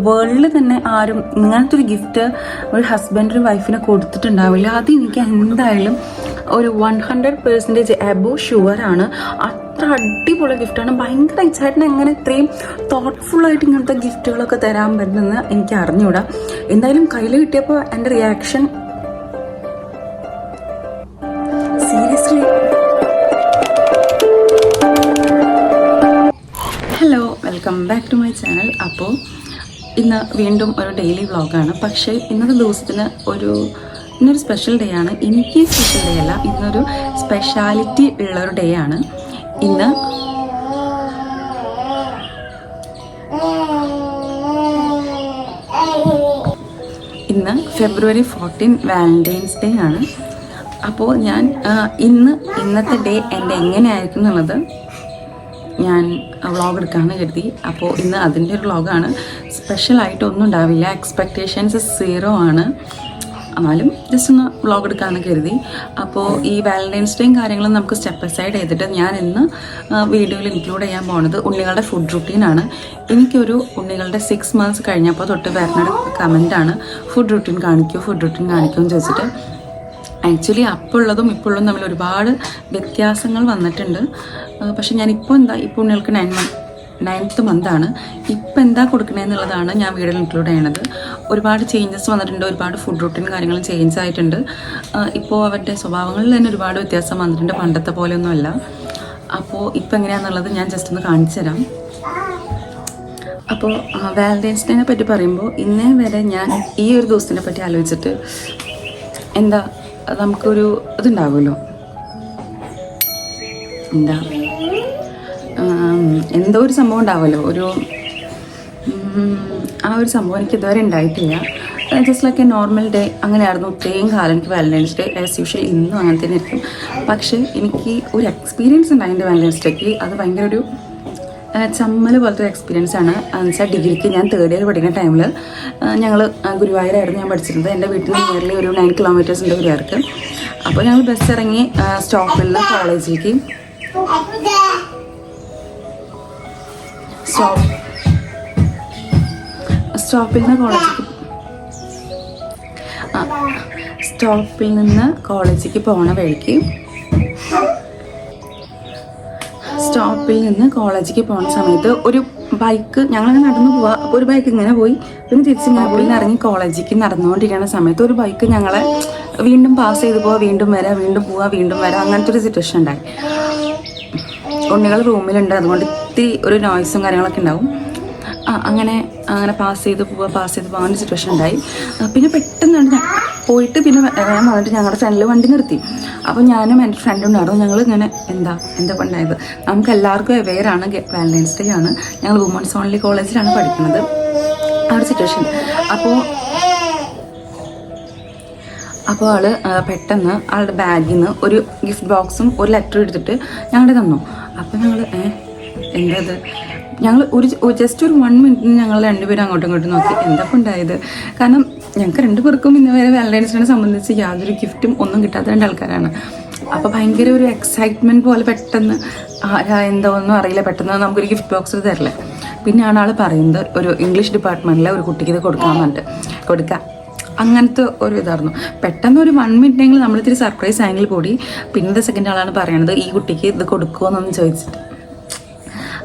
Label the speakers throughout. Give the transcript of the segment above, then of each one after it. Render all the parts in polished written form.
Speaker 1: വേൾഡിൽ തന്നെ ആരും ഇങ്ങനത്തെ ഒരു ഗിഫ്റ്റ് ഒരു ഹസ്ബൻഡ് വൈഫിന് കൊടുത്തിട്ടുണ്ടാവില്ല. അത് എനിക്ക് എന്തായാലും ഒരു 100% എബോവ് ഷുവറാണ്. അത്ര അടിപൊളി ഗിഫ്റ്റാണ്. ഭയങ്കര എക്സൈറ്റഡ്. എങ്ങനെ ഇത്രയും തോട്ട്ഫുള്ളായിട്ട് ഇങ്ങനത്തെ ഗിഫ്റ്റുകളൊക്കെ തരാൻ പറ്റുമെന്ന് എനിക്ക് അറിഞ്ഞൂടാ. എന്തായാലും കയ്യിൽ കിട്ടിയപ്പോൾ എൻ്റെ reaction seriously. Hello, welcome back to my channel. അപ്പോൾ ഇന്ന് വീണ്ടും ഒരു ഡെയിലി വ്ളോഗാണ്. പക്ഷേ ഇന്നത്തെ ദിവസത്തിന് ഇന്നൊരു സ്പെഷ്യൽ ഡേ ആണ്. എനിക്ക് സ്പെഷ്യൽ ഡേ അല്ല, ഇന്നൊരു സ്പെഷ്യാലിറ്റി ഉള്ളൊരു ഡേ ആണ്. ഇന്ന് ഫെബ്രുവരി 14 വാലന്റൈൻസ് ഡേ ആണ്. അപ്പോൾ ഞാൻ ഇന്നത്തെ ഡേ എൻ്റെ എങ്ങനെയായിരിക്കും എന്നുള്ളത് ഞാൻ വ്ളോഗ് എടുക്കാമെന്ന് കരുതി. അപ്പോൾ ഇന്ന് അതിൻ്റെ ഒരു വ്ളോഗാണ്. സ്പെഷ്യലായിട്ടൊന്നും ഉണ്ടാവില്ല, എക്സ്പെക്റ്റേഷൻസ് 0 ആണ്. എന്നാലും ജസ്റ്റ് ഒന്ന് വ്ളോഗ് എടുക്കാമെന്ന് കരുതി. അപ്പോൾ ഈ വാലന്റൈൻസ് ഡേയും കാര്യങ്ങളും നമുക്ക് സ്റ്റെപ്പ് അസൈഡ് ചെയ്തിട്ട് ഞാൻ ഇന്ന് വീഡിയോയിൽ ഇൻക്ലൂഡ് ചെയ്യാൻ പോകുന്നത് ഉണ്ണികളുടെ ഫുഡ് റുട്ടീനാണ്. എനിക്കൊരു ഉണ്ണികളുടെ 6 months കഴിഞ്ഞപ്പോൾ തൊട്ട് വരുന്നൊരു കമൻറ്റാണ്, ഫുഡ് റുട്ടീൻ കാണിക്കൂ എന്ന് ചോദിച്ചിട്ട്. ആക്ച്വലി അപ്പോൾ ഉള്ളതും ഇപ്പോൾ ഉള്ളതും തമ്മിൽ ഒരുപാട് വ്യത്യാസങ്ങൾ വന്നിട്ടുണ്ട്. പക്ഷെ ഞാനിപ്പോൾ ഉണ്ണികൾക്ക് 9th month ആണ്. ഇപ്പം എന്താ കൊടുക്കണേന്നുള്ളതാണ് ഞാൻ വീഡിയോയിൽ ഇൻക്ലൂഡ് ചെയ്യണത്. ഒരുപാട് ചേഞ്ചസ് വന്നിട്ടുണ്ട്, ഒരുപാട് ഫുഡ് റൂട്ടീൻ കാര്യങ്ങളും ചേഞ്ച് ആയിട്ടുണ്ട്. ഇപ്പോൾ അവരുടെ സ്വഭാവങ്ങളിൽ തന്നെ ഒരുപാട് വ്യത്യാസം വന്നിട്ടുണ്ട്, പണ്ടത്തെ പോലെയൊന്നുമല്ല. അപ്പോൾ ഇപ്പം എങ്ങനെയാണെന്നുള്ളത് ഞാൻ ജസ്റ്റ് ഒന്ന് കാണിച്ചു തരാം. അപ്പോൾ വാലന്റൈൻസ് ഡേനെ പറ്റി പറയുമ്പോൾ ഇന്നേ വരെ ഞാൻ ഈ ഒരു ദിവസത്തിനെ പറ്റി ആലോചിച്ചിട്ട് നമുക്കൊരു ഇതുണ്ടാവുമല്ലോ, എന്തോ ഒരു സംഭവം ഉണ്ടാവുമല്ലോ, ആ ഒരു സംഭവം എനിക്ക് ഇതുവരെ ഉണ്ടായിട്ടില്ല. Just like A normal day അങ്ങനെയായിരുന്നു ഇത്രയും കാലം എനിക്ക് വാലന്റൈൻസ് ഡേ. ആസ് യൂഷ്വൽ ഇന്നും അങ്ങനെ തന്നെ ആയിരിക്കും. പക്ഷേ എനിക്ക് ഒരു എക്സ്പീരിയൻസ് ഉണ്ടായി എൻ്റെ വാലന്റൈൻസ് ഡേക്ക്. അത് ഭയങ്കര ഒരു ചമ്മൽ പോലത്തെ ഒരു എക്സ്പീരിയൻസ് ആണ്. എന്നുവെച്ചാൽ ഡിഗ്രിക്ക് ഞാൻ 3rd year പഠിക്കുന്ന ടൈമിൽ ഞങ്ങൾ ഗുരുവായൂരായിരുന്നു ഞാൻ പഠിച്ചിരുന്നത്. എൻ്റെ വീട്ടിൽ നിന്ന് നിയർലി ഒരു 9 kilometers ഉണ്ട് ഗുരുവായൂർക്ക്. അപ്പോൾ ഞങ്ങൾ ബസ് ഇറങ്ങി സ്റ്റോപ്പിൽ നിന്ന് കോളേജിലേക്ക് സ്റ്റോപ്പിൽ നിന്ന് കോളേജിലേക്ക് പോണ വഴിക്ക് സമയത്ത് ഒരു ബൈക്ക്, ഞങ്ങളങ്ങനെ നടന്നു പോവാ. അപ്പോൾ ഒരു ബൈക്ക് ഇങ്ങനെ പോയി, പിന്നെ തിരിച്ചിങ്ങനെ പോയി ഇറങ്ങി കോളേജിലേക്ക് നടന്നുകൊണ്ടിരിക്കുന്ന സമയത്ത് ഒരു ബൈക്ക് ഞങ്ങളെ വീണ്ടും പാസ് ചെയ്ത് പോവാ, വീണ്ടും വരാം, വീണ്ടും പോവാ, വീണ്ടും വരാം, അങ്ങനത്തെ ഒരു സിറ്റുവേഷൻ ഉണ്ടായി. ഉണ്ണികൾ റൂമിലുണ്ട്, അതുകൊണ്ട് ഇത്തിരി ഒരു നോയ്സും കാര്യങ്ങളൊക്കെ ഉണ്ടാവും. അങ്ങനെ പാസ് ചെയ്ത് പോകാൻ സിറ്റുവേഷൻ ഉണ്ടായി. പിന്നെ പെട്ടെന്ന് പോയിട്ട് പിന്നെ വന്നിട്ട് ഞങ്ങളുടെ ഫ്രണ്ടിൽ വണ്ടി നിർത്തി. അപ്പോൾ ഞാനും എൻ്റെ ഫ്രണ്ടും ഉണ്ടായിരുന്നു. ഞങ്ങൾ ഇങ്ങനെ എന്താ ഉണ്ടായത്, നമുക്ക് എല്ലാവർക്കും അവെയറാണ് വാലന്റൈൻസ് ഡേ ആണ്. ഞങ്ങൾ വുമൻസ് ഓൺലി കോളേജിലാണ് പഠിക്കുന്നത്. ആ ഒരു സിറ്റുവേഷൻ. അപ്പോൾ ആള് പെട്ടെന്ന് ആളുടെ ബാഗിൽ നിന്ന് ഒരു ഗിഫ്റ്റ് ബോക്സും ഒരു ലെറ്റർ എടുത്തിട്ട് ഞങ്ങളുടെ തന്നു. അപ്പോൾ ഞങ്ങൾ എന്തത്, ഞങ്ങൾ ജസ്റ്റ് ഒരു 1 minute ഞങ്ങൾ രണ്ടുപേരും അങ്ങോട്ടും ഇങ്ങോട്ടും നോക്കി എന്തൊക്കെ ഉണ്ടായത്. കാരണം ഞങ്ങൾക്ക് 2 പേർക്കും ഇന്ന് വരെ വാലന്റൈൻസ് ഡേനെ സംബന്ധിച്ച് യാതൊരു ഗിഫ്റ്റും ഒന്നും കിട്ടാത്ത 2 ആൾക്കാരാണ്. അപ്പോൾ ഭയങ്കര ഒരു എക്സൈറ്റ്മെൻറ്റ് പോലെ പെട്ടെന്ന് എന്തോ ഒന്നും അറിയില്ല, പെട്ടെന്ന് നമുക്കൊരു ഗിഫ്റ്റ് ബോക്സ് തരില്ല. പിന്നെയാണ് ആൾ പറയുന്നത് ഒരു ഇംഗ്ലീഷ് ഡിപ്പാർട്ട്മെൻറ്റിലെ ഒരു കുട്ടിക്ക് ഇത് കൊടുക്കാം അങ്ങനത്തെ ഒരു ഇതായിരുന്നു. പെട്ടെന്ന് ഒരു 1 minute നമ്മളിത്തിരി സർപ്രൈസ് ആയെങ്കിൽ കൂടി പിന്നത്തെ സെക്കൻഡ് ആളാണ് പറയണത് ഈ കുട്ടിക്ക് ഇത് കൊടുക്കുമോ എന്നൊന്നും ചോദിച്ചിട്ട്.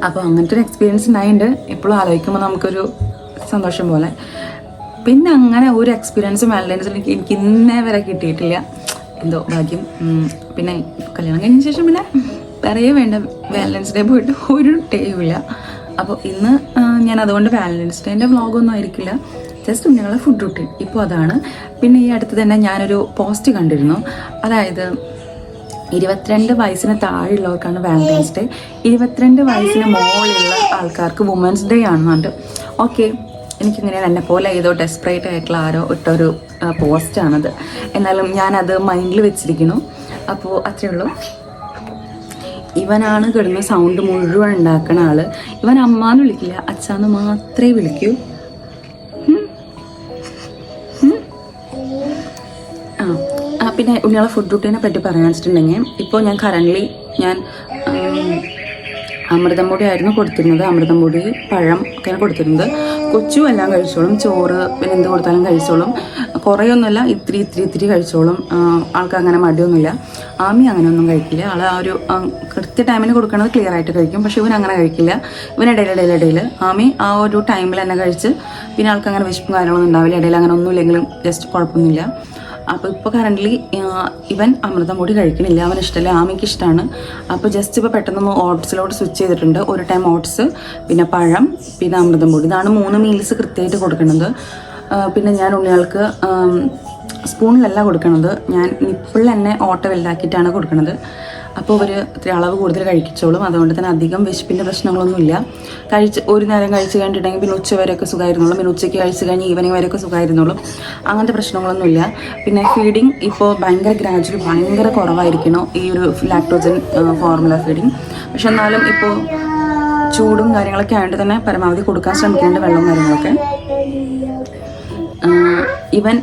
Speaker 1: അപ്പോൾ അങ്ങനത്തെ ഒരു എക്സ്പീരിയൻസ് ഉണ്ടായിട്ടുണ്ട്. ഇപ്പോഴും ആലോചിക്കുമ്പോൾ നമുക്കൊരു സന്തോഷം പോലെ. പിന്നെ അങ്ങനെ ഒരു എക്സ്പീരിയൻസും വാലന്റൈൻസിൽ എനിക്ക് ഇന്നേ വരെ കിട്ടിയിട്ടില്ല. എന്തോ ഭാഗ്യം. പിന്നെ കല്യാണം കഴിഞ്ഞ ശേഷം പിന്നെ പറയേ വേണ്ട, വാലന്റൈൻസ് ഡേ പോയിട്ട് ഒരു ഡേയുമില്ല. അപ്പോൾ ഇന്ന് ഞാൻ അതുകൊണ്ട് വാലന്റൈൻസ് ഡേൻ്റെ വ്ളോഗൊന്നും ആയിരിക്കില്ല, ജസ്റ്റ് ഉണ്ണികളെ ഫുഡ് റൂട്ടീൻ ഇപ്പോൾ അതാണ്. പിന്നെ ഈ അടുത്ത് തന്നെ ഞാനൊരു പോസ്റ്റ് കണ്ടിരുന്നു, അതായത് 22 വയസ്സിന് താഴെയുള്ളവർക്കാണ് വാലന്റൈൻസ് ഡേ, 22 വയസ്സിന് മുകളിലുള്ള ആൾക്കാർക്ക് വുമൻസ് ഡേ ആണെന്നുണ്ട്. ഓക്കെ, എനിക്കിങ്ങനെയാണ് എന്നെ പോലെ ഏതോ ഡെസ്പറേറ്റ് ആയിട്ടുള്ള ആരോ ഇട്ടൊരു പോസ്റ്റാണത്. എന്നാലും ഞാനത് മൈൻഡിൽ വെച്ചിരിക്കുന്നു. അപ്പോൾ അത്രയേ ഉള്ളൂ. ഇവനാണ് കിടന്ന സൗണ്ട് മുഴുവൻ ഉണ്ടാക്കണ ആള്. ഇവൻ അമ്മാന്ന് വിളിക്കില്ല, അച്ഛാന്ന് മാത്രമേ വിളിക്കൂ. പിന്നെ ഉണ്ണികളെ ഫുഡ് റൂട്ടീനെ പറ്റി പറയാൻ വെച്ചിട്ടുണ്ടെങ്കിൽ ഇപ്പോൾ ഞാൻ അമൃതം പൊടി ആയിരുന്നു കൊടുത്തിരുന്നത്. അമൃതം പൊടി, പഴം ഒക്കെയാണ് കൊടുത്തിരുന്നത്. കൊച്ചു എല്ലാം കഴിച്ചോളും, ചോറ് പിന്നെ എന്ത് കൊടുത്താലും കഴിച്ചോളും, കുറേയൊന്നുമല്ല, ഇത്തിരി കഴിച്ചോളും. ആൾക്ക് അങ്ങനെ മടിയൊന്നുമില്ല. ആമി അങ്ങനെയൊന്നും കഴിക്കില്ല. ആൾ ആ ഒരു കൃത്യ ടൈമിന് കൊടുക്കുന്നത് ക്ലിയർ ആയിട്ട് കഴിക്കും. പക്ഷെ ഇവൻ അങ്ങനെ കഴിക്കില്ല. ഇവൻ ഇടയിൽ ആമി ആ ഒരു ടൈമിൽ തന്നെ കഴിച്ച് പിന്നെ ആൾക്ക് അങ്ങനെ വിശപ്പും കാര്യങ്ങളൊന്നും ഉണ്ടാവില്ല. ഇടയിൽ അങ്ങനെ ഒന്നും ഇല്ലെങ്കിലും ജസ്റ്റ് കുഴപ്പമൊന്നുമില്ല. അപ്പോൾ ഇപ്പോൾ കറൻ്റ്ലി ഇവൻ അമൃതം പൊടി കഴിക്കണില്ല, അവൻ ഇഷ്ടമല്ല, ആമിക്ക് ഇഷ്ടമാണ്. അപ്പോൾ ജസ്റ്റ് ഇപ്പോൾ പെട്ടെന്ന് ഓട്സിലോട്ട് സ്വിച്ച് ചെയ്തിട്ടുണ്ട്. ഒരു ടൈം ഓട്സ്, പിന്നെ പഴം, പിന്നെ അമൃതം പൊടി. ഇതാണ് 3 മീൽസ് കൃത്യമായിട്ട് കൊടുക്കുന്നത്. പിന്നെ ഞാൻ ഉണ്ണികൾക്ക് സ്പൂണിലല്ല കൊടുക്കുന്നത്, ഞാൻ നിപ്പിളിൽ തന്നെ ഓട്ട വലുതാക്കിയിട്ടാണ് കൊടുക്കുന്നത്. അപ്പോൾ ഒരു ഇത്തിരി അളവ് കൂടുതൽ കഴിച്ചോളും. അതുകൊണ്ട് തന്നെ അധികം വിശപ്പിൻ്റെ പ്രശ്നങ്ങളൊന്നുമില്ല. ഒരു നേരം കഴിച്ച് കഴിഞ്ഞിട്ടുണ്ടെങ്കിൽ പിന്നെ ഉച്ച വരെയൊക്കെ സുഖമായിരുന്നുള്ളൂ. പിന്നെ ഉച്ചയ്ക്ക് കഴിച്ച് കഴിഞ്ഞ് ഈവനിങ് വരെയൊക്കെ സുഖമായിരുന്നുള്ളൂ. അങ്ങനത്തെ പ്രശ്നങ്ങളൊന്നുമില്ല. പിന്നെ ഫീഡിങ് ഇപ്പോൾ ഭയങ്കര കുറവായിരിക്കണം ഈ ഒരു ലാക്ടോജൻ ഫോർമുല ഫീഡിങ്. പക്ഷെ എന്നാലും ഇപ്പോൾ ചൂടും കാര്യങ്ങളൊക്കെ ആയതുകൊണ്ട് തന്നെ പരമാവധി കൊടുക്കാൻ ശ്രമിക്കുന്നുണ്ട്, വെള്ളവും കാര്യങ്ങളൊക്കെ. ഇവന്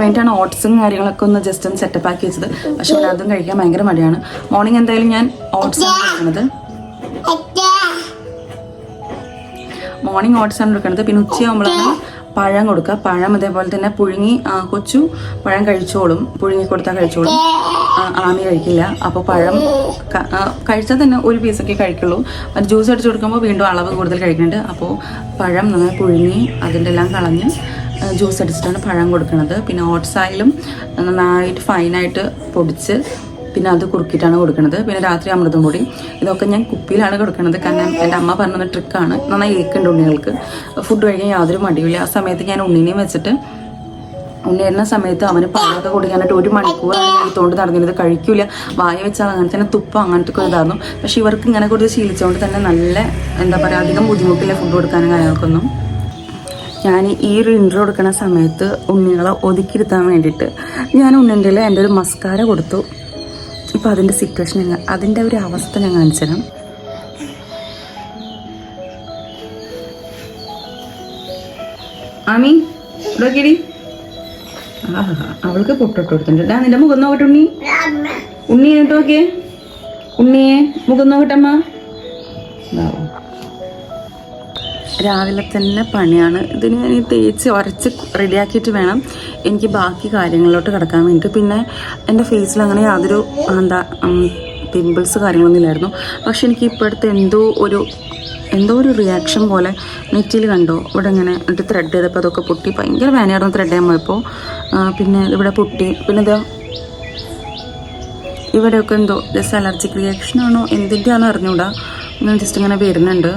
Speaker 1: വേണ്ടിയിട്ടാണ് ഓട്സും കാര്യങ്ങളൊക്കെ ഒന്ന് ജസ്റ്റ് ഒന്ന് സെറ്റപ്പ് ആക്കി വെച്ചത്. പക്ഷെ അവൻ അതും കഴിക്കാൻ ഭയങ്കര മടിയാണ്. മോർണിംഗ് എന്തായാലും ഞാൻ ഓട്സ് ആണ് കൊടുക്കുന്നത്. മോർണിംഗ് ഓട്സ് ആണ് കൊടുക്കുന്നത്. പിന്നെ ഉച്ചയാകുമ്പോഴാണ് പഴം കൊടുക്കുക. പഴം അതേപോലെ തന്നെ പുഴുങ്ങി, കൊച്ചു പഴം കഴിച്ചോളും, പുഴുങ്ങി കൊടുത്താൽ കഴിച്ചോളും. ആമി കഴിക്കില്ല. അപ്പോൾ പഴം കഴിച്ചാൽ തന്നെ ഒരു പീസൊക്കെ കഴിക്കുള്ളൂ. അത് ജ്യൂസ് അടിച്ച് കൊടുക്കുമ്പോൾ വീണ്ടും അളവ് കൂടുതൽ കഴിക്കുന്നുണ്ട്. അപ്പോൾ പഴം നന്നായി പുഴുങ്ങി അതിൻ്റെ എല്ലാം കളഞ്ഞ് ജ്യൂസ് അടിച്ചിട്ടാണ് പഴം കൊടുക്കുന്നത്. പിന്നെ ഓട്സ് ആയാലും നന്നായിട്ട് ഫൈനായിട്ട് പൊടിച്ച് പിന്നെ അത് കുറുക്കിയിട്ടാണ് കൊടുക്കുന്നത്. പിന്നെ രാത്രി അമൃതം പൊടി. ഇതൊക്കെ ഞാൻ കുപ്പിയിലാണ് കൊടുക്കുന്നത്. കാരണം എൻ്റെ അമ്മ പറഞ്ഞ ട്രിക്കാണ്. നന്നായി ഏക്കുണ്ട് ഉണ്ണികൾക്ക്. ഫുഡ് കഴിക്കാൻ യാതൊരു മടിയില്ല. ആ സമയത്ത് ഞാൻ ഉണ്ണിനെയും വെച്ചിട്ട് ഉണ്ണി വരുന്ന സമയത്ത് അവന് പാലൊക്കെ കുടിക്കാനായിട്ട് 1 മണിക്കൂർ തോണ്ട് നടന്നിരുന്നത്. കഴിക്കില്ല, വായ വെച്ചാൽ അങ്ങനെ തന്നെ തുപ്പം അങ്ങനത്തെ ഒക്കെ ഇതായിരുന്നു. പക്ഷെ ഇവർക്ക് ഇങ്ങനെ കൊടുത്ത് ശീലിച്ചുകൊണ്ട് തന്നെ നല്ല എന്താ പറയുക, അധികം ബുദ്ധിമുട്ടില്ല ഫുഡ് കൊടുക്കാനും കാര്യങ്ങൾക്കൊന്നും. ഞാൻ ഈ ഒരു ഇൻട്രോ കൊടുക്കുന്ന സമയത്ത് ഉണ്ണികളെ ഒതുക്കിയിരുത്താൻ വേണ്ടിയിട്ട് ഞാൻ ഉണ്ണിൻ്റെ എൻ്റെ ഒരു മസ്കാര കൊടുത്തു. ഇപ്പോൾ അതിൻ്റെ സിറ്റുവേഷൻ അതിൻ്റെ ഒരു അവസ്ഥ ഞാൻ കാണിച്ചു തരാം. ആമി ഇവിടെയൊക്കെടി അവൾക്ക് പൊട്ടിട്ട് കൊടുത്തിട്ടുണ്ട്. നിന്റെ മുഖം നോക്കട്ടെ ഉണ്ണി എന്നിട്ട് നോക്കിയേ, ഉണ്ണിയെ മുഖം നോക്കട്ടമ്മ. രാവിലെ തന്നെ പണിയാണ്. ഇതിന് ഞാൻ തേച്ച് ഉരച്ച് റെഡിയാക്കിയിട്ട് വേണം എനിക്ക് ബാക്കി കാര്യങ്ങളിലോട്ട് കിടക്കാൻ വേണ്ടിയിട്ട്. പിന്നെ എൻ്റെ ഫേസിൽ അങ്ങനെ യാതൊരു പിമ്പിൾസ് കാര്യങ്ങളൊന്നും ഇല്ലായിരുന്നു. പക്ഷെ എനിക്ക് ഇപ്പോഴത്തെ എന്തോ ഒരു റിയാക്ഷൻ പോലെ നെറ്റിയിൽ കണ്ടോ, ഇവിടെ ഇങ്ങനെ എന്നിട്ട് ത്രെഡ് ചെയ്തപ്പോൾ അതൊക്കെ പൊട്ടി. ഭയങ്കര വേനയായിരുന്നു ത്രെഡ് ചെയ്യാൻ പോയപ്പോൾ. പിന്നെ ഇവിടെ പൊട്ടി. പിന്നെ ഇതാ ഇവിടെയൊക്കെ എന്തോ ജസ്റ്റ് അലർജിക് റിയാക്ഷനാണോ എന്തിൻ്റെയാണോ അറിഞ്ഞൂടാ, ഞാൻ ജസ്റ്റ് ഇങ്ങനെ വരുന്നുണ്ട്.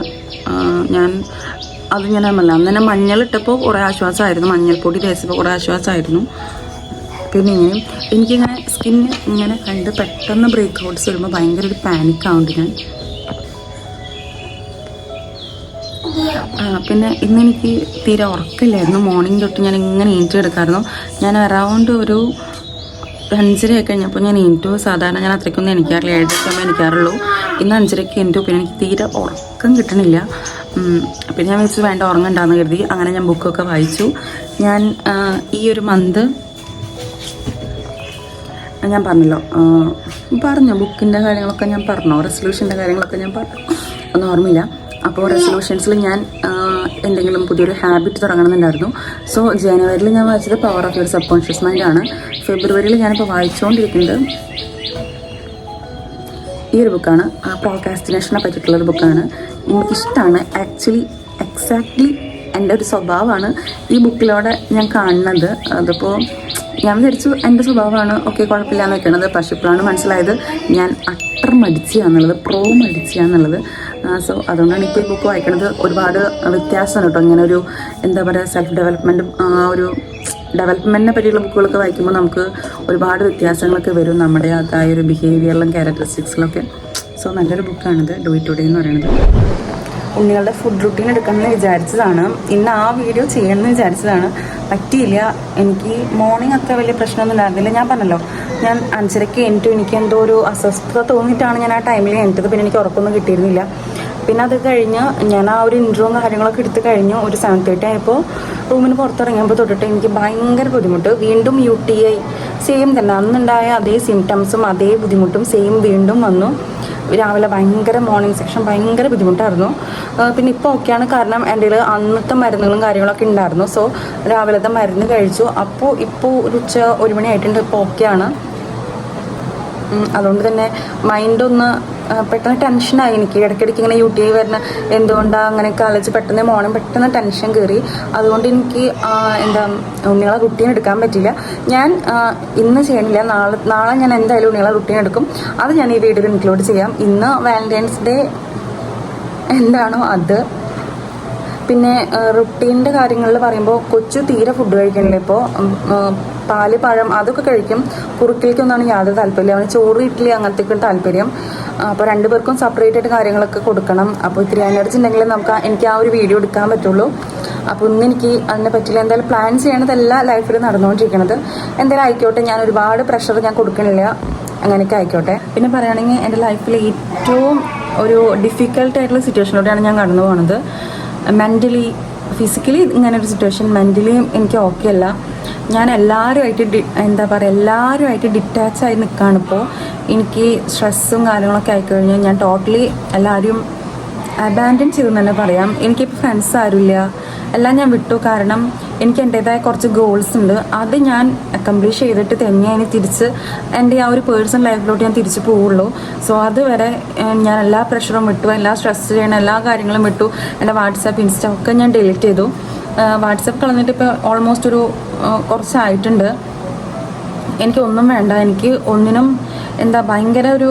Speaker 1: അത് ഞാൻ അന്ന് തന്നെ മഞ്ഞളിട്ടപ്പോൾ കുറേ ആശ്വാസമായിരുന്നു, മഞ്ഞൾപ്പൊടി തേച്ചപ്പോൾ കുറേ ആശ്വാസമായിരുന്നു. പിന്നെ ഇങ്ങനെയും എനിക്കിങ്ങനെ സ്കിന്ന് ഇങ്ങനെ കണ്ട് പെട്ടെന്ന് ബ്രേക്ക് ഔട്ട്സ് വരുമ്പോൾ ഭയങ്കര ഒരു പാനിക്കാവുണ്ട് ഞാൻ. പിന്നെ ഇന്നെനിക്ക് തീരെ ഉറക്കമില്ലായിരുന്നു. മോർണിംഗ് തൊട്ട് ഞാൻ ഇങ്ങനെ എണീറ്റ് എടുക്കാമായിരുന്നു. ഞാൻ അറൗണ്ട് ഒരു 5:30 കഴിഞ്ഞപ്പോൾ ഞാൻ എണീറ്റു. സാധാരണ ഞാൻ അത്രയ്ക്കൊന്നും എണീക്കാറില്ല, 7:30 എണീക്കാറുള്ളൂ. ഇന്ന് 5:30 എണീറ്റു. പിന്നെ എനിക്ക് തീരെ ഉറക്കം കിട്ടണില്ല. പിന്നെ ഞാൻ വെച്ച് വേണ്ട ഉറങ്ങണ്ടാന്ന് കരുതി. അങ്ങനെ ഞാൻ ബുക്കൊക്കെ വായിച്ചു. ഞാൻ ഈ ഒരു മന്ത് ഞാൻ പറഞ്ഞു ബുക്കിൻ്റെ കാര്യങ്ങളൊക്കെ ഞാൻ പറഞ്ഞു, റെസൊല്യൂഷൻ്റെ കാര്യങ്ങളൊക്കെ ഞാൻ പറഞ്ഞു, ഒന്നും ഓർമ്മയില്ല. അപ്പോൾ റെസൊല്യൂഷൻസിൽ ഞാൻ എന്തെങ്കിലും പുതിയൊരു ഹാബിറ്റ് തുടങ്ങണമെന്നുണ്ടായിരുന്നു. സോ ജനുവരിയിൽ ഞാൻ വായിച്ചത് power of your sub conscious മൈൻഡാണ്. ഫെബ്രുവരിയിൽ ഞാനിപ്പോൾ വായിച്ചുകൊണ്ടിരിക്കുന്നത് ഈ ഒരു ബുക്കാണ്. പ്രോക്രാസ്റ്റിനേഷനെ പറ്റിയിട്ടുള്ളൊരു ബുക്കാണ്. എനിക്കിഷ്ടമാണ്. എക്സാക്ട്ലി എൻ്റെ ഒരു സ്വഭാവമാണ് ഈ ബുക്കിലൂടെ ഞാൻ കാണുന്നത്. അതിപ്പോൾ ഞാൻ വിചാരിച്ചു എൻ്റെ സ്വഭാവമാണ്, ഓക്കെ കുഴപ്പമില്ല എന്ന് വെക്കണത്. പക്ഷെ ഇപ്പോഴാണ് മനസ്സിലായത് ഞാൻ അട്ടർ മടിച്ചാന്നുള്ളത്, മടിച്ചാന്നുള്ളത്. സോ അതുകൊണ്ടാണ് ഇപ്പോൾ ഈ ബുക്ക് വായിക്കണത്. ഒരുപാട് വ്യത്യാസമാണ് കേട്ടോ. ഇങ്ങനെ ഒരു എന്താ പറയുക, സെൽഫ് ഡെവലപ്മെൻറ്റും ഒരു ഡെവലപ്മെൻറ്റിനെ പറ്റിയുള്ള ബുക്കുകളൊക്കെ വായിക്കുമ്പോൾ നമുക്ക് ഒരുപാട് വ്യത്യാസങ്ങളൊക്കെ വരും നമ്മുടെ അതായ ഒരു ബിഹേവിയറിലും ക്യാരക്ടറിസ്റ്റിക്സിലൊക്കെ. സോ നല്ലൊരു ബുക്കാണിത്, ഡു ഇറ്റ് ടുഡേ എന്ന് പറയുന്നത്. ഉണ്ണികളുടെ ഫുഡ് റുട്ടീൻ എടുക്കണമെന്ന് വിചാരിച്ചതാണ്, ഇന്ന് ആ വീഡിയോ ചെയ്യണമെന്ന് വിചാരിച്ചതാണ്. പറ്റിയില്ല. എനിക്ക് മോർണിംഗ് അത്ര വലിയ പ്രശ്നമൊന്നും ഉണ്ടായിരുന്നില്ല. ഞാൻ പറഞ്ഞല്ലോ, ഞാൻ 5:30 എണീറ്റു. എനിക്ക് എന്തോ ഒരു അസ്വസ്ഥത തോന്നിയിട്ടാണ് ഞാൻ ആ ടൈമിൽ എണീറ്റത്. പിന്നെ എനിക്ക് ഉറക്കൊന്നും കിട്ടിയിരുന്നില്ല. പിന്നെ അത് കഴിഞ്ഞ് ഞാൻ ആ ഒരു ഇൻട്രോയും കാര്യങ്ങളൊക്കെ എടുത്ത് കഴിഞ്ഞു. ഒരു 7:30 ആയപ്പോൾ റൂമിന് പുറത്തിറങ്ങിയപ്പോൾ തൊട്ടിട്ട് എനിക്ക് ഭയങ്കര ബുദ്ധിമുട്ട്. വീണ്ടും UTI സെയിം തന്നെ, അന്നുണ്ടായ അതേ സിംറ്റംസും അതേ ബുദ്ധിമുട്ടും സെയിം വീണ്ടും വന്നു. രാവിലെ ഭയങ്കര മോർണിംഗ് സെക്ഷൻ ഭയങ്കര ബുദ്ധിമുട്ടായിരുന്നു. പിന്നെ ഇപ്പോൾ ഓക്കെയാണ്, കാരണം എൻ്റെ കയ്യിൽ അന്നത്തെ മരുന്നുകളും കാര്യങ്ങളൊക്കെ ഉണ്ടായിരുന്നു. സോ രാവിലത്തെ മരുന്ന് കഴിച്ചു. അപ്പോൾ ഇപ്പോൾ ഒരു ഉച്ച 1 മണി ആയിട്ടുണ്ട്. ഇപ്പോൾ ഓക്കെയാണ്. അതുകൊണ്ട് തന്നെ മൈൻഡൊന്ന് പെട്ടെന്ന് ടെൻഷനായി. എനിക്ക് ഇടയ്ക്കിടയ്ക്ക് ഇങ്ങനെ UTI വരുന്ന എന്തുകൊണ്ടാണ് അങ്ങനെയൊക്കെ ആലോചിച്ച് പെട്ടെന്ന് മോർണിംഗ് പെട്ടെന്ന് ടെൻഷൻ കയറി. അതുകൊണ്ട് എനിക്ക് ഉണ്ണികളെ റുട്ടീൻ എടുക്കാൻ പറ്റില്ല. ഞാൻ ഇന്ന് ചെയ്യണില്ല, നാളെ ഞാൻ എന്തായാലും ഉണ്ണികളെ റുട്ടീൻ എടുക്കും. അത് ഞാൻ ഈ വീഡിയോയിൽ ഇൻക്ലൂഡ് ചെയ്യാം. ഇന്ന് വാലന്റൈൻസ് ഡേ എന്താണോ അത്. പിന്നെ റുട്ടീൻ്റെ കാര്യങ്ങളിൽ പറയുമ്പോൾ കൊച്ചു തീരെ ഫുഡ് കഴിക്കണില്ല. ഇപ്പോൾ പാല് പഴം അതൊക്കെ കഴിക്കും. കുറുക്കിലേക്കൊന്നാണ് യാതൊരു താല്പര്യമില്ല. അവന് ചോറ് ഇഡ്ഡലി അങ്ങനത്തേക്കും താല്പര്യം. അപ്പോൾ 2 പേർക്കും സെപ്പറേറ്റ് ആയിട്ട് കാര്യങ്ങളൊക്കെ കൊടുക്കണം. അപ്പോൾ ഇത്തിരി എനർജി ഉണ്ടെങ്കിൽ എനിക്ക് ആ ഒരു വീഡിയോ എടുക്കാൻ പറ്റുള്ളൂ. അപ്പോൾ ഇന്ന് എനിക്ക് അതിനെ പറ്റില്ല. എന്തായാലും പ്ലാൻ ചെയ്യണതല്ല ലൈഫിൽ നടന്നുകൊണ്ടിരിക്കുന്നത്. എന്തായാലും ആയിക്കോട്ടെ, ഞാൻ ഒരുപാട് പ്രഷർ ഞാൻ കൊടുക്കണില്ല. അങ്ങനെയൊക്കെ ആയിക്കോട്ടെ. പിന്നെ പറയുകയാണെങ്കിൽ എൻ്റെ ലൈഫിൽ ഏറ്റവും ഒരു ഡിഫിക്കൽട്ടായിട്ടുള്ള സിറ്റുവേഷനിലൂടെയാണ് ഞാൻ കടന്നു പോകുന്നത്. മെൻ്റലി ഫിസിക്കലി ഇങ്ങനെ ഒരു സിറ്റുവേഷൻ, മെൻ്റലിയും എനിക്ക് ഓക്കെ അല്ല. ഞാൻ എല്ലാവരുമായിട്ട് ഡിറ്റാച്ചായി നിൽക്കുകയാണിപ്പോൾ. എനിക്ക് സ്ട്രെസ്സും കാര്യങ്ങളൊക്കെ ആയിക്കഴിഞ്ഞാൽ ഞാൻ ടോട്ടലി എല്ലാവരും അബാൻഡൻ ചെയ്തെന്ന് തന്നെ പറയാം. എനിക്കിപ്പോൾ ഫ്രണ്ട്സ് ആരുമില്ല, എല്ലാം ഞാൻ വിട്ടു. കാരണം എനിക്ക് എൻ്റേതായ കുറച്ച് ഗോൾസ് ഉണ്ട്. അത് ഞാൻ അക്കംപ്ലിഷ് ചെയ്തിട്ട് തന്നെ ഇനി തിരിച്ച് എൻ്റെ ആ ഒരു പേഴ്സണൽ ലൈഫിലോട്ട് ഞാൻ തിരിച്ച് പോവുള്ളൂ. സോ അതുവരെ ഞാൻ എല്ലാ പ്രഷറും വിട്ടു, എല്ലാ സ്ട്രെസ് ചെയ്യണ എല്ലാ കാര്യങ്ങളും വിട്ടു. എൻ്റെ വാട്സാപ്പ്, ഇൻസ്റ്റ ഒക്കെ ഞാൻ ഡിലീറ്റ് ചെയ്തു. വാട്സാപ്പ് കളഞ്ഞിട്ട് ഇപ്പോൾ ഓൾമോസ്റ്റ് ഒരു കുറച്ചായിട്ടുണ്ട്. എനിക്കൊന്നും വേണ്ട, എനിക്ക് ഒന്നിനും ഭയങ്കര ഒരു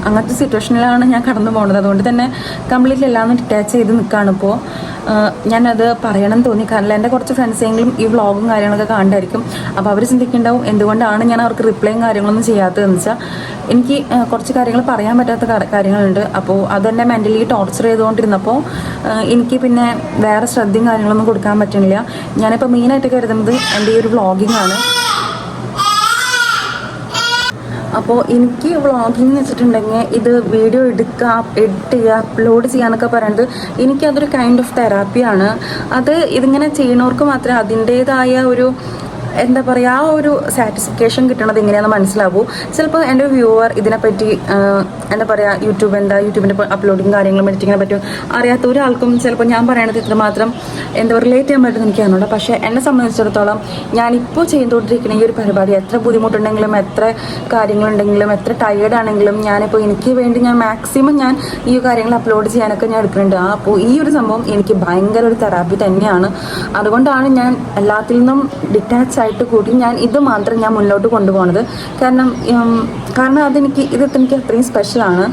Speaker 1: അങ്ങനത്തെ സിറ്റുവേഷനിലാണ് ഞാൻ കടന്നു പോകുന്നത്. അതുകൊണ്ട് തന്നെ കംപ്ലീറ്റ്ലി എല്ലാം ഡിറ്റാച്ച് ചെയ്ത് നിൽക്കുകയാണ് ഇപ്പോൾ. ഞാനത് പറയണം തോന്നി, കാരണം എൻ്റെ കുറച്ച് ഫ്രണ്ട്സെങ്കിലും ഈ വ്ളോഗും കാര്യങ്ങളൊക്കെ കാണണ്ടായിരിക്കും. അപ്പോൾ അവർ ചിന്തിക്കുന്നുണ്ടാവും എന്തുകൊണ്ടാണ് ഞാൻ അവർക്ക് റിപ്ലൈയും കാര്യങ്ങളൊന്നും ചെയ്യാത്തതെന്ന് വെച്ചാൽ എനിക്ക് കുറച്ച് കാര്യങ്ങൾ പറയാൻ പറ്റാത്ത കാര്യങ്ങളുണ്ട്. അപ്പോൾ അതെന്നെ മെൻ്റലി ടോർച്ചർ ചെയ്തുകൊണ്ടിരുന്നപ്പോൾ എനിക്ക് പിന്നെ വേറെ ശ്രദ്ധയും കാര്യങ്ങളൊന്നും കൊടുക്കാൻ പറ്റുന്നില്ല. ഞാനിപ്പോൾ മെയിനായിട്ട് കരുതുന്നത് എൻ്റെ ഈ ഒരു വ്ളോഗിങ് ആണ്. അപ്പോൾ എനിക്ക് വ്ളോഗിങ് എന്ന് വെച്ചിട്ടുണ്ടെങ്കിൽ ഇത് വീഡിയോ എടുക്കുക, എഡിറ്റ് ചെയ്യുക, അപ്ലോഡ് ചെയ്യാന്നൊക്കെ പറയുന്നത് എനിക്കതൊരു കൈൻഡ് ഓഫ് തെറാപ്പിയാണ്. ഇതിങ്ങനെ ചെയ്യുന്നവർക്ക് മാത്രമേ അതിൻ്റേതായ ഒരു ആ ഒരു സാറ്റിസ്ഫിക്കേഷൻ കിട്ടണത് എങ്ങനെയാണെന്ന് മനസ്സിലാവൂ. ചിലപ്പോൾ എൻ്റെ വ്യൂവർ ഇതിനെപ്പറ്റി യൂട്യൂബിൻ്റെ അപ്ലോഡിങ് കാര്യങ്ങളും എഡിറ്റിങ്ങിനെ പറ്റും അറിയാത്ത ഒരാൾക്കും ചിലപ്പോൾ ഞാൻ പറയണത് ഇത്രമാത്രം റിലേറ്റ് ചെയ്യാൻ പറ്റുമെന്ന് എനിക്ക് അറിഞ്ഞൂടാ. പക്ഷേ എന്നെ സംബന്ധിച്ചിടത്തോളം ഞാനിപ്പോൾ ചെയ്തുകൊണ്ടിരിക്കുന്ന ഈ ഒരു പരിപാടി എത്ര ബുദ്ധിമുട്ടുണ്ടെങ്കിലും, എത്ര കാര്യങ്ങളുണ്ടെങ്കിലും, എത്ര ടയേർഡ് ആണെങ്കിലും ഞാനിപ്പോൾ എനിക്ക് വേണ്ടി ഞാൻ മാക്സിമം ഞാൻ ഈ കാര്യങ്ങൾ അപ്ലോഡ് ചെയ്യാനൊക്കെ ഞാൻ എടുക്കുന്നുണ്ട്. അപ്പോൾ ഈ ഒരു സംഭവം എനിക്ക് ഭയങ്കര ഒരു തെറാപ്പി തന്നെയാണ്. അതുകൊണ്ടാണ് ഞാൻ എല്ലാത്തിൽ നിന്നും ഡിറ്റാച്ച് ആയിട്ട് കൂടി ഇത് മാത്രം ഞാൻ മുന്നോട്ട് കൊണ്ടുപോകുന്നത്. കാരണം ഇതെനിക്ക് അത്രയും സ്പെഷ്യലാണ്.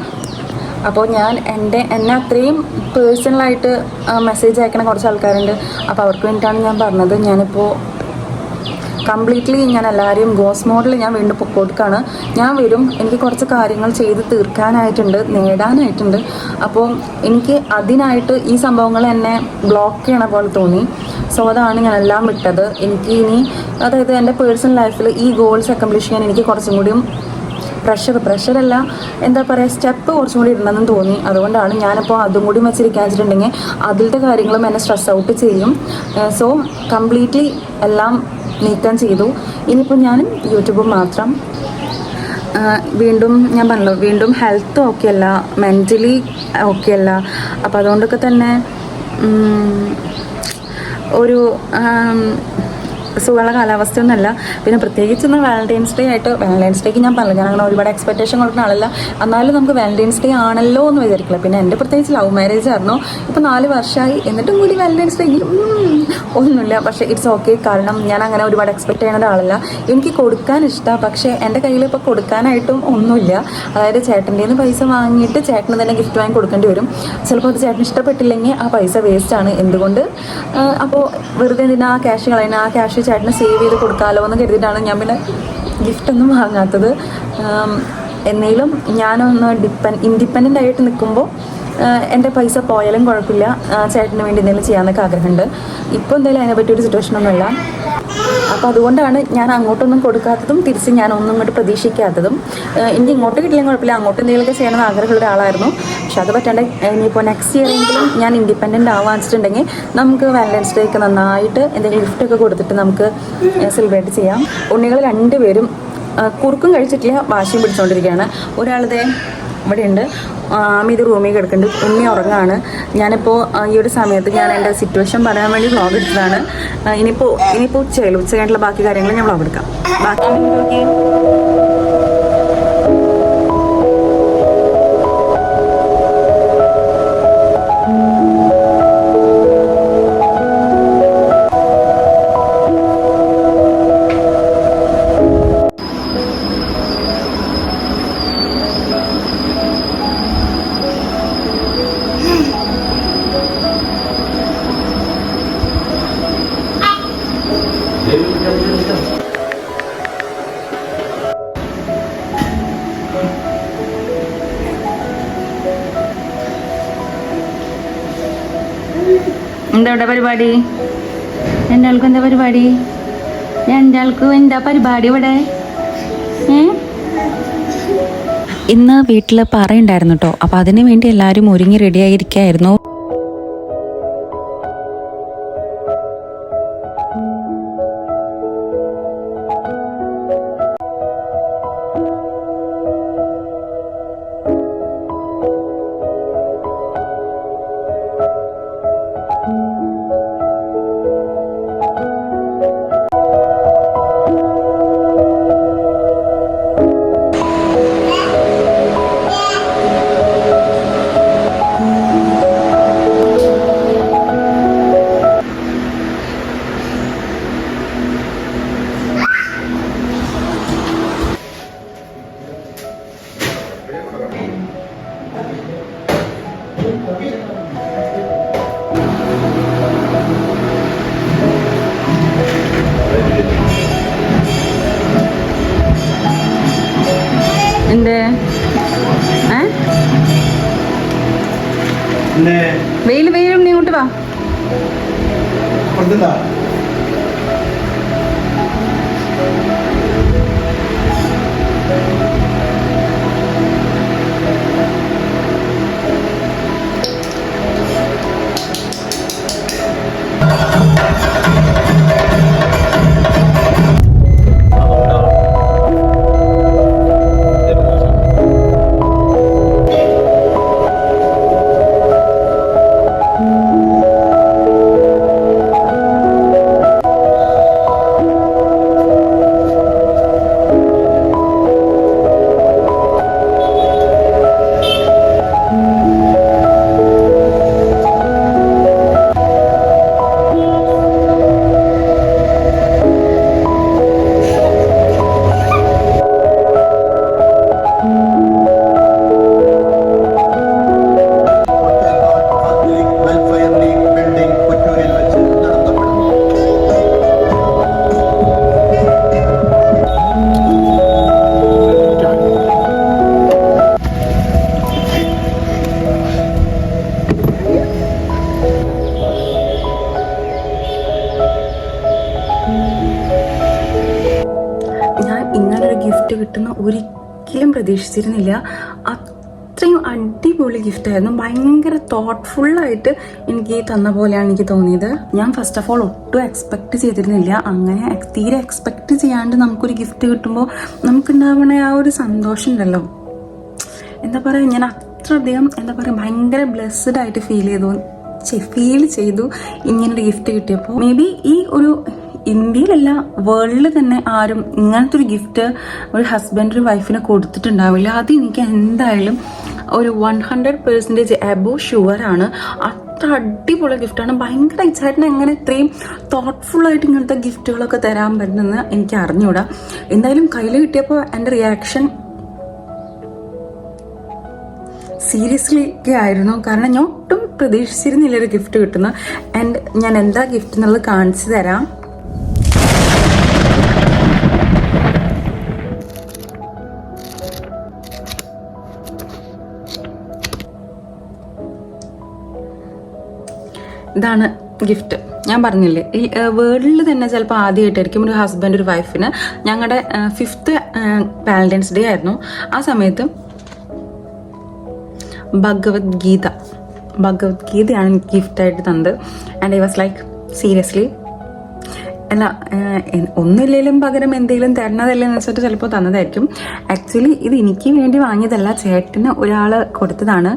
Speaker 1: അപ്പോൾ ഞാൻ എന്നെ അത്രയും പേഴ്സണലായിട്ട് മെസ്സേജ് അയക്കണ കുറച്ച് ആൾക്കാരുണ്ട്. അപ്പോൾ അവർക്ക് വേണ്ടിയിട്ടാണ് ഞാൻ പറഞ്ഞത്. ഞാനിപ്പോൾ കംപ്ലീറ്റ്ലി ഞാൻ എല്ലാവരെയും ഗോസ് മോഡിൽ ഞാൻ വീണ്ടും പൊക്കോടുക്കാണ്. ഞാൻ വരും, എനിക്ക് കുറച്ച് കാര്യങ്ങൾ ചെയ്ത് തീർക്കാനായിട്ടുണ്ട്, നേടാനായിട്ടുണ്ട്. അപ്പോൾ എനിക്ക് അതിനായിട്ട് ഈ സംഭവങ്ങൾ എന്നെ ബ്ലോക്ക് ചെയ്യണ പോലെ തോന്നി. സോ അതാണ് ഞാൻ എല്ലാം വിട്ടത്. എനിക്ക് ഇനി എൻ്റെ പേഴ്സണൽ ലൈഫിൽ ഈ ഗോൾസ് അക്കംപ്ലിഷ് ചെയ്യാൻ എനിക്ക് കുറച്ചും കൂടിയും പ്രഷറല്ല സ്റ്റെപ്പ് കുറച്ചും കൂടി ഇടണമെന്ന് തോന്നി. അതുകൊണ്ടാണ് ഞാനിപ്പോൾ അതും കൂടി വെച്ചിരിക്കാച്ചിട്ടുണ്ടെങ്കിൽ അതിലത്തെ കാര്യങ്ങളും എന്നെ സ്ട്രെസ് ഔട്ട് ചെയ്യും. സോ കംപ്ലീറ്റ്ലി എല്ലാം നീക്കം ചെയ്തു. ഇനിയിപ്പോൾ ഞാൻ യൂട്യൂബ് മാത്രം. വീണ്ടും ഞാൻ പറഞ്ഞല്ലോ, വീണ്ടും ഹെൽത്ത് ഓക്കെ അല്ല, മെൻ്റലി ഓക്കെ അല്ല. അപ്പോൾ അതുകൊണ്ടൊക്കെ തന്നെ ഒരു സുഖമുള്ള കാലാവസ്ഥയൊന്നുമല്ല. പിന്നെ പ്രത്യേകിച്ച് ഇന്ന് വാലന്റൈൻസ് ഡേക്ക് ഞാൻ പറഞ്ഞു, ഞാൻ അങ്ങനെ ഒരുപാട് എക്സ്പെക്ടേഷൻ കൊടുക്കുന്ന ആളല്ല. എന്നാലും നമുക്ക് വാലന്റൈൻസ് ഡേ ആണല്ലോ എന്ന് വിചാരിക്കില്ല. പിന്നെ എൻ്റെ പ്രത്യേകിച്ച് ലവ് മാരേജ് ആയിരുന്നു. ഇപ്പോൾ 4 വർഷമായി, എന്നിട്ടും കൂടി വാലന്റൈൻസ് ഡേ ഒന്നുമില്ല. പക്ഷേ ഇറ്റ്സ് ഓക്കെ, കാരണം ഞാൻ അങ്ങനെ ഒരുപാട് എക്സ്പെക്ട് ചെയ്യുന്ന ഒരാളല്ല. എനിക്ക് കൊടുക്കാൻ ഇഷ്ടമാണ്, പക്ഷേ എൻ്റെ കയ്യിൽ ഇപ്പോൾ കൊടുക്കാനായിട്ടും ഒന്നുമില്ല. അതായത് ചേട്ടൻ്റെ നിന്ന് പൈസ വാങ്ങിയിട്ട് ചേട്ടന് തന്നെ ഗിഫ്റ്റ് വാങ്ങി കൊടുക്കേണ്ടി വരും. ചിലപ്പോൾ അത് ചേട്ടന് ഇഷ്ടപ്പെട്ടില്ലെങ്കിൽ ആ പൈസ വേസ്റ്റാണ്. എന്തുകൊണ്ട് അപ്പോൾ വെറുതെ എന്തിനാ ആ ക്യാഷ് കളയുന്ന, ആ ക്യാഷ് ചേട്ടന് സേവ് ചെയ്ത് കൊടുക്കാമല്ലോ എന്ന് കരുതിയിട്ടാണ് ഞാൻ പിന്നെ ഗിഫ്റ്റൊന്നും വാങ്ങാത്തത്. എന്നേലും ഞാനൊന്ന് ഇൻഡിപെൻഡൻ്റ് ആയിട്ട് നിൽക്കുമ്പോൾ എൻ്റെ പൈസ പോയാലും കുഴപ്പമില്ല, ചേട്ടന് വേണ്ടി എന്തെങ്കിലും ചെയ്യാമെന്നൊക്കെ ആഗ്രഹമുണ്ട്. ഇപ്പോൾ എന്തായാലും അതിനെപ്പറ്റി ഒരു സിറ്റുവേഷനൊന്നുമില്ല. അപ്പോൾ അതുകൊണ്ടാണ് ഞാൻ അങ്ങോട്ടൊന്നും കൊടുക്കാത്തതും തിരിച്ച് ഞാൻ ഒന്നും ഇങ്ങോട്ട് പ്രതീക്ഷിക്കാത്തതും. എനിക്ക് ഇങ്ങോട്ട് കിട്ടില്ലെങ്കിൽ കുഴപ്പമില്ല, അങ്ങോട്ട് എന്തെങ്കിലുമൊക്കെ ചെയ്യണമെന്ന് ആഗ്രഹമുള്ള ഒരാളായിരുന്നു. പക്ഷെ അത് പറ്റാണ്ട് ഇനിയിപ്പോൾ നെക്സ്റ്റ് ഇയറെങ്കിലും ഞാൻ ഇൻഡിപെൻഡൻ്റ് ആവാൻ വെച്ചിട്ടുണ്ടെങ്കിൽ നമുക്ക് വാലന്റൈൻസ് ഡേക്ക് നന്നായിട്ട് എന്തെങ്കിലും ഗിഫ്റ്റൊക്കെ കൊടുത്തിട്ട് നമുക്ക് സെലിബ്രേറ്റ് ചെയ്യാം. ഉണ്ണികൾ 2 പേരും കുറുക്കും കഴിച്ചിട്ടില്ല, വാശിയും പിടിച്ചുകൊണ്ടിരിക്കുകയാണ്. ഒരാളതേ ഇവിടെ ഉണ്ട്. ഇത് റൂമിൽ കിടക്കുന്നുണ്ട്. ഉണ്ണി ഉറങ്ങാണ്. ഞാനിപ്പോൾ ഈ ഒരു സമയത്ത് ഞാൻ എൻ്റെ സിറ്റുവേഷൻ പറയാൻ വേണ്ടി വ്ളോഗ് എടുത്തതാണ്. ഇനിയിപ്പോൾ ഉച്ചയായില്ല. ഉച്ച കഴിഞ്ഞിട്ടുള്ള ബാക്കി കാര്യങ്ങൾ ഞാൻ വ്ളോഗ് എടുക്കാം. ബാക്കി എന്താ പരിപാടി? എൻ്റെ ആൾക്കും എന്താ പരിപാടി? എൻ്റെ ആൾക്കും എന്താ പരിപാടി ഇവിടെ? ഇന്ന് വീട്ടിൽ പറയുണ്ടായിരുന്നു കേട്ടോ. അപ്പോൾ അതിനു വേണ്ടി എല്ലാവരും ഒരുങ്ങി റെഡിയായിരിക്കായിരുന്നു. വെയിൽ നീ ഇങ്ങോട്ട് വാ. ഗിഫ്റ്റ് കിട്ടുന്ന ഒരിക്കലും പ്രതീക്ഷിച്ചിരുന്നില്ല. അത്രയും അടിപൊളി ഗിഫ്റ്റായിരുന്നു. ഭയങ്കര തോട്ട്ഫുള്ളായിട്ട് എനിക്ക് തന്ന പോലെയാണ് എനിക്ക് തോന്നിയത്. ഞാൻ ഫസ്റ്റ് ഓഫ് ഓൾ ഒട്ടും എക്സ്പെക്ട് ചെയ്തിരുന്നില്ല. അങ്ങനെ തീരെ എക്സ്പെക്ട് ചെയ്യാണ്ട് നമുക്കൊരു ഗിഫ്റ്റ് കിട്ടുമ്പോൾ നമുക്കുണ്ടാവണ ആ ഒരു സന്തോഷം ഉണ്ടല്ലോ, എന്താ പറയുക, ഞാൻ അത്രയധികം ഭയങ്കര ബ്ലെസ്ഡ് ആയിട്ട് ഫീൽ ചെയ്തു ഇങ്ങനൊരു ഗിഫ്റ്റ് കിട്ടിയപ്പോൾ. മേ ബി ഈ ഒരു ഇന്ത്യയിലല്ല, വേൾഡിൽ തന്നെ ആരും ഇങ്ങനത്തെ ഒരു ഗിഫ്റ്റ് ഒരു ഹസ്ബൻഡ് ഒരു വൈഫിന് കൊടുത്തിട്ടുണ്ടാവില്ല. അത് എനിക്ക് എന്തായാലും ഒരു 100% എബോവ് ഷുവറാണ്. അത്ര അടിപൊളി ഗിഫ്റ്റാണ്. ഭയങ്കര എക്സൈറ്റഡ്. എങ്ങനെ ഇത്രയും തോട്ട്ഫുള്ളായിട്ട് ഇങ്ങനത്തെ ഗിഫ്റ്റുകളൊക്കെ തരാൻ പറ്റുമെന്ന് എനിക്ക് അറിഞ്ഞൂടാ. എന്തായാലും കയ്യിൽ കിട്ടിയപ്പോൾ എൻ്റെ റിയാക്ഷൻ സീരിയസ്ലി ആയിരുന്നു. കാരണം ഞാൻ ഒട്ടും പ്രതീക്ഷിച്ചിരുന്നില്ല ഒരു ഗിഫ്റ്റ് കിട്ടുന്നു. ആൻഡ് ഞാൻ എന്താ ഗിഫ്റ്റ് എന്നുള്ളത് കാണിച്ചു തരാം. ഇതാണ് ഗിഫ്റ്റ്. ഞാൻ പറഞ്ഞില്ലേ, ഈ വേൾഡിൽ തന്നെ ചിലപ്പോൾ ആദ്യമായിട്ടായിരിക്കും ഒരു ഹസ്ബൻഡ് ഒരു വൈഫിന്. ഞങ്ങളുടെ 5th വാലന്റൈൻസ് ഡേ ആയിരുന്നു. ആ സമയത്ത് ഭഗവത്ഗീതയാണ് എനിക്ക് ഗിഫ്റ്റായിട്ട് തന്നത്. And I was like, seriously അല്ല, ഒന്നുമില്ലെങ്കിലും പകരം എന്തെങ്കിലും തരണതല്ലേ എന്ന് വെച്ചിട്ട് ചിലപ്പോൾ തന്നതായിരിക്കും. ആക്ച്വലി ഇത് എനിക്ക് വേണ്ടി വാങ്ങിയതല്ല, ചേട്ടന് ഒരാൾ കൊടുത്തതാണ്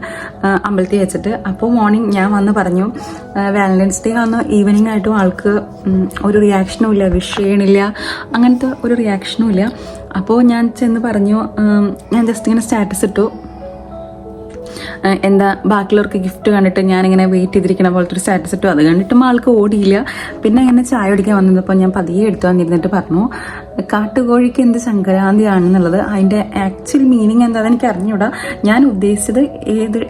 Speaker 1: അമ്പലത്തിൽ വെച്ചിട്ട്. അപ്പോൾ മോർണിംഗ് ഞാൻ വന്ന് പറഞ്ഞു, വാലന്റൈൻസ് ഡേ ആകുന്ന ഈവനിങ് ആയിട്ടും ആൾക്ക് ഒരു റിയാക്ഷനും ഇല്ല, വിഷ് ചെയ്യണില്ല, അങ്ങനത്തെ ഒരു റിയാക്ഷനും ഇല്ല. അപ്പോൾ ഞാൻ ചെന്ന് പറഞ്ഞു, ഞാൻ ജസ്റ്റ് ഇങ്ങനെ സ്റ്റാറ്റസ് ഇട്ടു, എന്താ ബാക്കിയുള്ളവർക്ക് ഗിഫ്റ്റ് കണ്ടിട്ട് ഞാനിങ്ങനെ വെയിറ്റ് ചെയ്തിരിക്കണ പോലത്തെ ഒരു സ്റ്റാറ്റസ് ഇട്ടു. അത് കണ്ടിട്ടും ആൾക്ക് ഓടിയില്ല. പിന്നെ അങ്ങനെ ചായ കുടിക്കാൻ വന്നപ്പോൾ ഞാൻ പതിയെ എടുത്തു വന്നിരുന്നിട്ട് പറഞ്ഞു, കാട്ടുകോഴിക്ക് എന്ത് സംക്രാന്തിയാണെന്നുള്ളത് അതിൻ്റെ ആക്ച്വൽ മീനിങ് എന്താണെന്ന് എനിക്ക് അറിഞ്ഞൂടാ. ഞാൻ ഉദ്ദേശിച്ചത്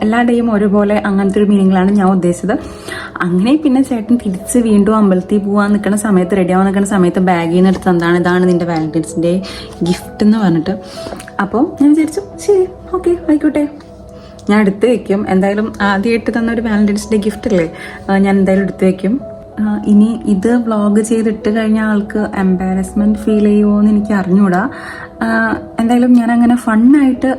Speaker 1: എല്ലാ ഡേയും ഒരുപോലെ അങ്ങനത്തെ ഒരു മീനിങ്ങിലാണ് ഞാൻ ഉദ്ദേശിച്ചത്. അങ്ങനെ പിന്നെ ചേട്ടൻ തിരിച്ച് വീണ്ടും അമ്പലത്തിൽ പോകാൻ നിൽക്കുന്ന സമയത്ത്, റെഡി ആവാൻ നിൽക്കുന്ന സമയത്ത് ബാഗിൽ നിന്ന് എടുത്ത് എന്താണ്, ഇതാണ് നിൻ്റെ വാലന്റൈൻസ് ഡേ ഗിഫ്റ്റ് എന്ന് പറഞ്ഞിട്ട്. അപ്പോൾ ഞാൻ വിചാരിച്ചു ശരി, ഓക്കെ, ആയിക്കോട്ടെ, ഞാൻ എടുത്തു വെക്കും. എന്തായാലും ആദ്യമായിട്ട് തന്ന ഒരു വാലന്റൈൻസ് ഡേ ഗിഫ്റ്റ് അല്ലേ, ഞാൻ എന്തായാലും എടുത്തു വെക്കും. ഇനി ഇത് വ്ളോഗ് ചെയ്തിട്ട് കഴിഞ്ഞാൽ ആൾക്ക് എംബാരസ്മെന്റ് ഫീൽ ചെയ്യുമോ എന്ന് എനിക്ക് അറിഞ്ഞൂടാ. എന്തായാലും ഞാൻ അങ്ങനെ ഫണ്ണായിട്ട്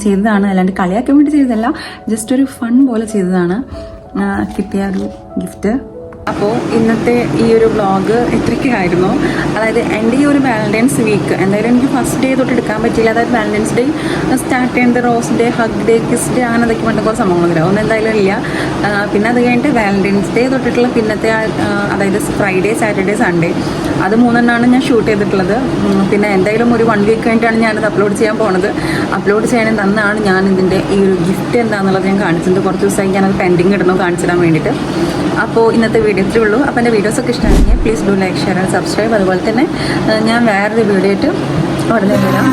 Speaker 1: ചെയ്തതാണ്, അല്ലാണ്ട് കളിയാക്കാൻ വേണ്ടി ചെയ്തതല്ല, ജസ്റ്റ് ഒരു ഫൺ പോലെ ചെയ്തതാണ് കിട്ടിയ ഒരു ഗിഫ്റ്റ്. അപ്പോൾ ഇന്നത്തെ ഈ ഒരു വ്ളോഗ് ഇത്രയ്ക്കായിരുന്നു. അതായത് എൻ്റെ ഈ ഒരു വാലന്റൈൻസ് വീക്ക് എന്തായാലും എനിക്ക് ഫസ്റ്റ് ഡേ തൊട്ട് എടുക്കാൻ പറ്റിയില്ല. അതായത് വാലന്റൈൻസ് ഡേ സ്റ്റാർട്ട് ചെയ്യുന്നത് rose day, hug day, kiss day, അങ്ങനെ എന്തൊക്കെ വേണ്ട കുറേ സംഭവങ്ങളൊന്നുമില്ല, ഒന്നും എന്തായാലും ഇല്ല. പിന്നെ അത് കഴിഞ്ഞിട്ട് വാലന്റൈൻസ് ഡേ തൊട്ടിട്ടുള്ള പിന്നത്തെ അതായത് ഫ്രൈഡേ, സാറ്റർഡേ, സൺഡേ, അത് 3 ഞാൻ ഷൂട്ട് ചെയ്തിട്ടുള്ളത്. പിന്നെ എന്തായാലും ഒരു 1 വീക്ക് കഴിഞ്ഞിട്ടാണ് ഞാനത് അപ്ലോഡ് ചെയ്യാൻ പോണത്. അപ്ലോഡ് ചെയ്യാൻ തന്നാണ് ഞാൻ ഇതിൻ്റെ ഈ ഒരു ഗിഫ്റ്റ് എന്താണെന്നുള്ളത് ഞാൻ കാണിച്ചത്. കുറച്ച് ദിവസമായി ഞാനത് പെൻഡിങ് ഇടണോ കാണിച്ചു തരാൻ വേണ്ടിയിട്ട്. അപ്പോൾ ഇന്നത്തെ വീഡിയോ ഇത്രയേ ഉള്ളൂ. അപ്പോൾ എൻ്റെ വീഡിയോസൊക്കെ ഇഷ്ടമാണെങ്കിൽ please do like, share and subscribe. അതുപോലെ തന്നെ ഞാൻ വേറൊരു വീഡിയോ ആയിട്ട് ഉടനെ വരാം.